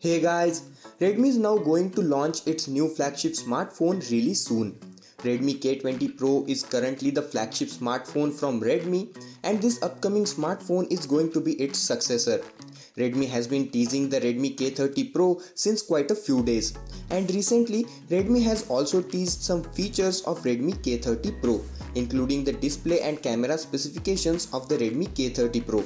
Hey guys, Redmi is now going to launch its new flagship smartphone really soon. Redmi K20 Pro is currently the flagship smartphone from Redmi, and this upcoming smartphone is going to be its successor. Redmi has been teasing the Redmi K30 Pro since quite a few days, and recently Redmi has also teased some features of Redmi K30 Pro, including the display and camera specifications of the Redmi K30 Pro.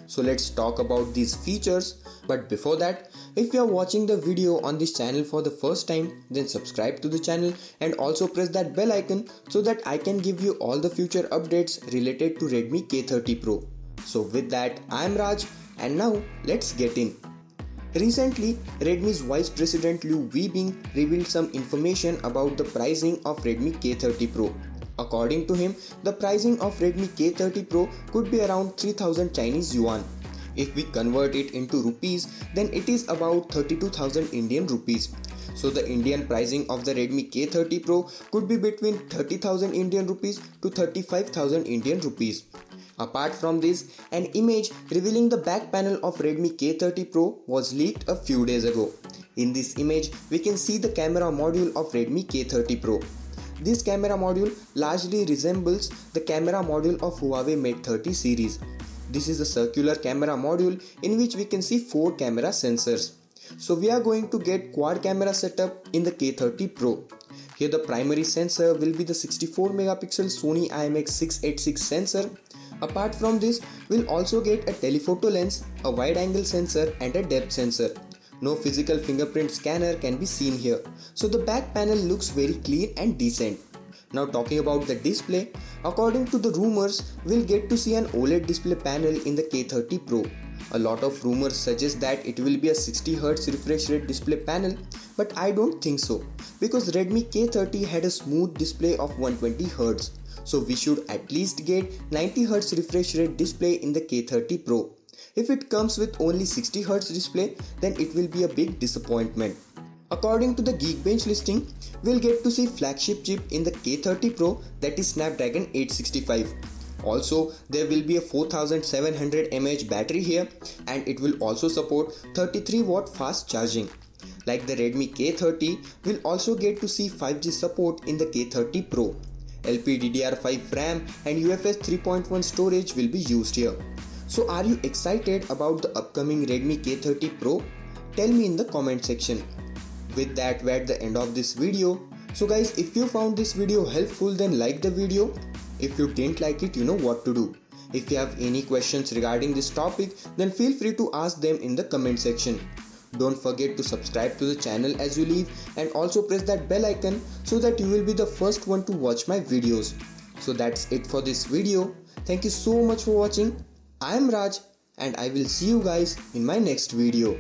So let's talk about these features, but before that, if you are watching the video on this channel for the first time, then subscribe to the channel and also press that bell icon so that I can give you all the future updates related to Redmi K30 Pro. So with that, I am Raj and now let's get in. Recently, Redmi's Vice President Liu Weibing revealed some information about the pricing of Redmi K30 Pro. According to him, the pricing of Redmi K30 Pro could be around 3000 Chinese yuan. If we convert it into rupees, then it is about 32,000 Indian rupees. So the Indian pricing of the Redmi K30 Pro could be between 30,000 Indian rupees to 35,000 Indian rupees. Apart from this, an image revealing the back panel of Redmi K30 Pro was leaked a few days ago. In this image, we can see the camera module of Redmi K30 Pro. This camera module largely resembles the camera module of Huawei Mate 30 series. This is a circular camera module in which we can see 4 camera sensors. So we are going to get quad camera setup in the K30 Pro. Here the primary sensor will be the 64 megapixel Sony IMX686 sensor. Apart from this, we'll also get a telephoto lens, a wide angle sensor and a depth sensor. No physical fingerprint scanner can be seen here, so the back panel looks very clean and decent. Now talking about the display, according to the rumors, we'll get to see an OLED display panel in the K30 Pro. A lot of rumors suggest that it will be a 60Hz refresh rate display panel, but I don't think so, because Redmi K30 had a smooth display of 120Hz, so we should at least get 90Hz refresh rate display in the K30 Pro. If it comes with only 60Hz display, then it will be a big disappointment. According to the Geekbench listing, we'll get to see flagship chip in the K30 Pro, that is Snapdragon 865. Also, there will be a 4700 mAh battery here, and it will also support 33W fast charging. Like the Redmi K30, we'll also get to see 5G support in the K30 Pro. LPDDR5 RAM and UFS 3.1 storage will be used here. So are you excited about the upcoming Redmi K30 Pro? Tell me in the comment section. With that, we're at the end of this video. So guys, if you found this video helpful, then like the video. If you didn't like it, you know what to do. If you have any questions regarding this topic, then feel free to ask them in the comment section. Don't forget to subscribe to the channel as you leave, and also press that bell icon so that you will be the first one to watch my videos. So that's it for this video. Thank you so much for watching. I am Raj and I will see you guys in my next video.